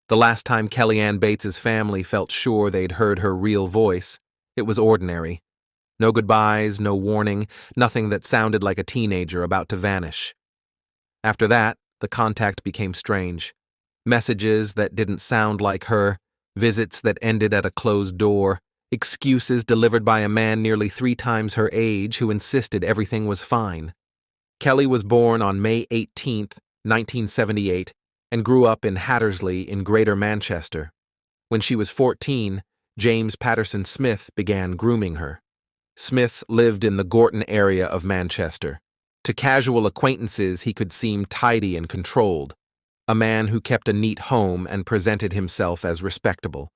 The last time Kellyanne Bates's family felt sure they'd heard her real voice, it was ordinary. No goodbyes, no warning, nothing that sounded like a teenager about to vanish. After that, the contact became strange. Messages that didn't sound like her, visits that ended at a closed door, excuses delivered by a man nearly 3 times her age who insisted everything was fine. Kelly was born on May 18, 1978, and grew up in Hattersley in Greater Manchester. When she was 14, James Patterson Smith began grooming her. Smith lived in the Gorton area of Manchester. To casual acquaintances, he could seem tidy and controlled, a man who kept a neat home and presented himself as respectable.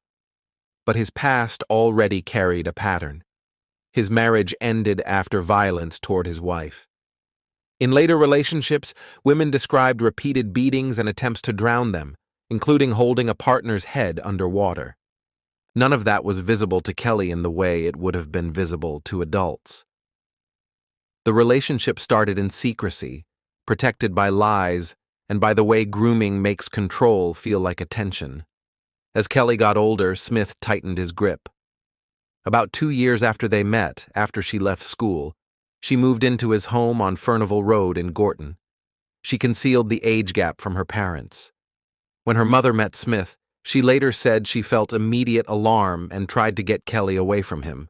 But his past already carried a pattern. His marriage ended after violence toward his wife. In later relationships, women described repeated beatings and attempts to drown them, including holding a partner's head underwater. None of that was visible to Kelly in the way it would have been visible to adults. The relationship started in secrecy, protected by lies and by the way grooming makes control feel like attention. As Kelly got older, Smith tightened his grip. About 2 years after they met, after she left school, she moved into his home on Furnival Road in Gorton. She concealed the age gap from her parents. When her mother met Smith, she later said she felt immediate alarm and tried to get Kelly away from him.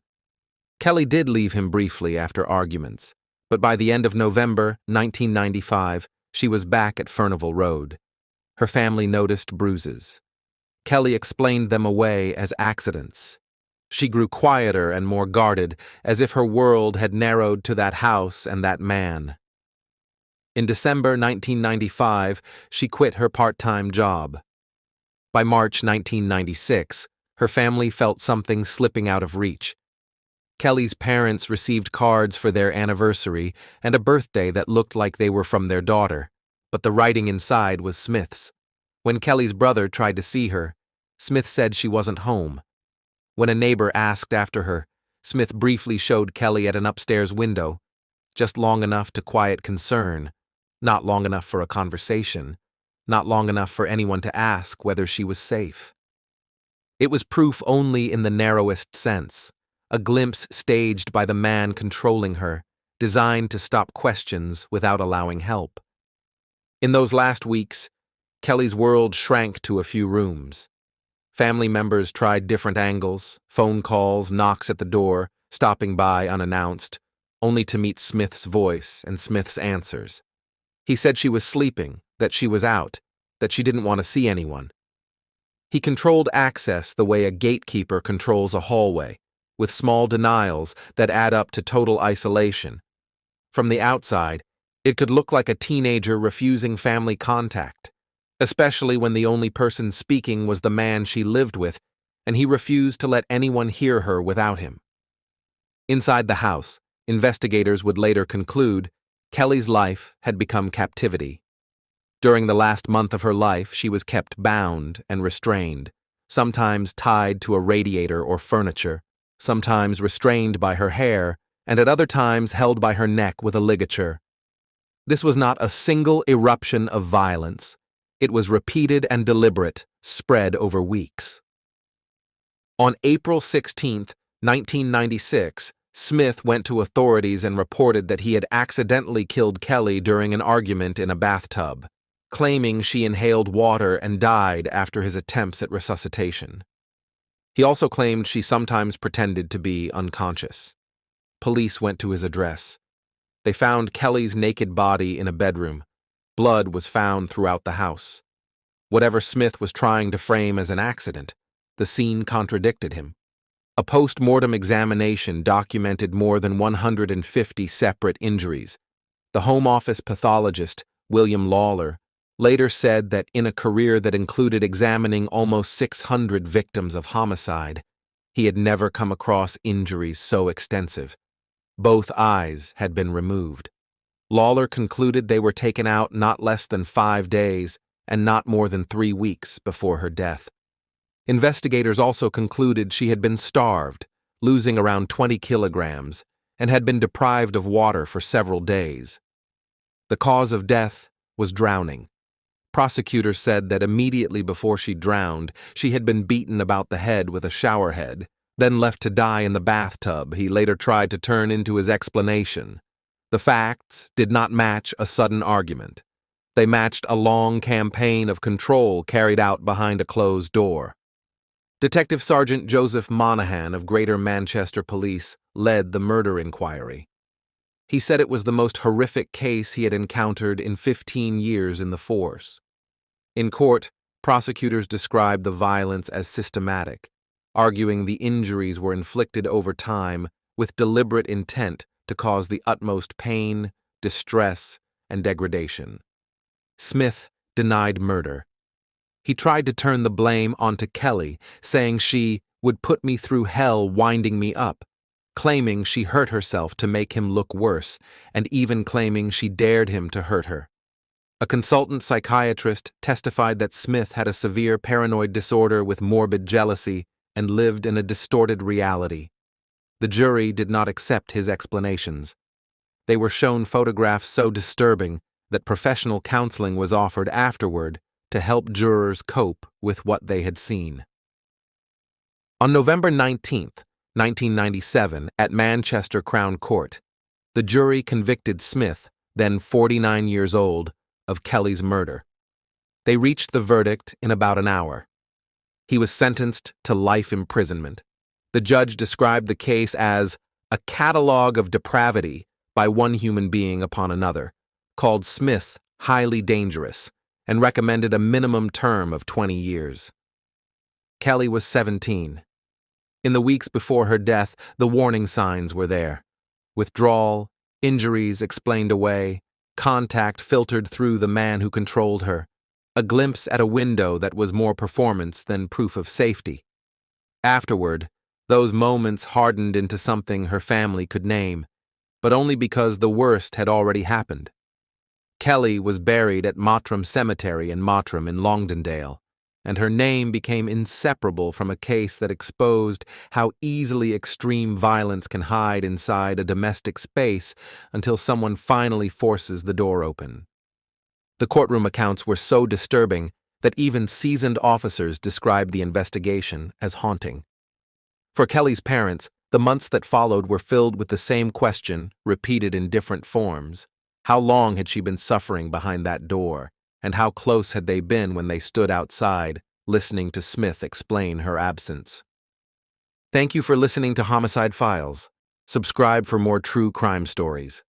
Kelly did leave him briefly after arguments, but by the end of November 1995, she was back at Furnival Road. Her family noticed bruises. Kelly explained them away as accidents. She grew quieter and more guarded, as if her world had narrowed to that house and that man. In December 1995, she quit her part-time job. By March 1996, her family felt something slipping out of reach. Kelly's parents received cards for their anniversary and a birthday that looked like they were from their daughter, but the writing inside was Smith's. When Kelly's brother tried to see her, Smith said she wasn't home. When a neighbor asked after her, Smith briefly showed Kelly at an upstairs window, just long enough to quiet concern, not long enough for a conversation, not long enough for anyone to ask whether she was safe. It was proof only in the narrowest sense, a glimpse staged by the man controlling her, designed to stop questions without allowing help. In those last weeks, Kelly's world shrank to a few rooms. Family members tried different angles, phone calls, knocks at the door, stopping by unannounced, only to meet Smith's voice and Smith's answers. He said she was sleeping, that she was out, that she didn't want to see anyone. He controlled access the way a gatekeeper controls a hallway, with small denials that add up to total isolation. From the outside, it could look like a teenager refusing family contact, especially when the only person speaking was the man she lived with, and he refused to let anyone hear her without him. Inside the house, investigators would later conclude Kelly's life had become captivity. During the last month of her life, she was kept bound and restrained, sometimes tied to a radiator or furniture, sometimes restrained by her hair, and at other times held by her neck with a ligature. This was not a single eruption of violence. It was repeated and deliberate, spread over weeks. On April 16, 1996, Smith went to authorities and reported that he had accidentally killed Kelly during an argument in a bathtub, claiming she inhaled water and died after his attempts at resuscitation. He also claimed she sometimes pretended to be unconscious. Police went to his address. They found Kelly's naked body in a bedroom. Blood was found throughout the house. Whatever Smith was trying to frame as an accident, the scene contradicted him. A post-mortem examination documented more than 150 separate injuries. The Home Office pathologist, William Lawler, later said that in a career that included examining almost 600 victims of homicide, he had never come across injuries so extensive. Both eyes had been removed. Lawler concluded they were taken out not less than 5 days and not more than 3 weeks before her death. Investigators also concluded she had been starved, losing around 20 kilograms, and had been deprived of water for several days. The cause of death was drowning. Prosecutors said that immediately before she drowned, she had been beaten about the head with a shower head, then left to die in the bathtub. He later tried to turn into his explanation. The facts did not match a sudden argument. They matched a long campaign of control carried out behind a closed door. Detective Sergeant Joseph Monahan of Greater Manchester Police led the murder inquiry. He said it was the most horrific case he had encountered in 15 years in the force. In court, prosecutors described the violence as systematic, arguing the injuries were inflicted over time with deliberate intent to cause the utmost pain, distress, and degradation. Smith denied murder. He tried to turn the blame onto Kelly, saying she would put me through hell winding me up, claiming she hurt herself to make him look worse, and even claiming she dared him to hurt her. A consultant psychiatrist testified that Smith had a severe paranoid disorder with morbid jealousy and lived in a distorted reality. The jury did not accept his explanations. They were shown photographs so disturbing that professional counseling was offered afterward to help jurors cope with what they had seen. On November 19, 1997, at Manchester Crown Court, the jury convicted Smith, then 49 years old, of Kelly's murder. They reached the verdict in about an hour. He was sentenced to life imprisonment. The judge described the case as a catalogue of depravity by one human being upon another, called Smith highly dangerous, and recommended a minimum term of 20 years. Kelly was 17. In the weeks before her death, the warning signs were there. Withdrawal, injuries explained away, contact filtered through the man who controlled her, a glimpse at a window that was more performance than proof of safety. Afterward, those moments hardened into something her family could name, but only because the worst had already happened. Kelly was buried at Mottram Cemetery in Mottram in Longdendale, and her name became inseparable from a case that exposed how easily extreme violence can hide inside a domestic space until someone finally forces the door open. The courtroom accounts were so disturbing that even seasoned officers described the investigation as haunting. For Kelly's parents, the months that followed were filled with the same question, repeated in different forms. How long had she been suffering behind that door, and how close had they been when they stood outside, listening to Smith explain her absence? Thank you for listening to Homicide Files. Subscribe for more true crime stories.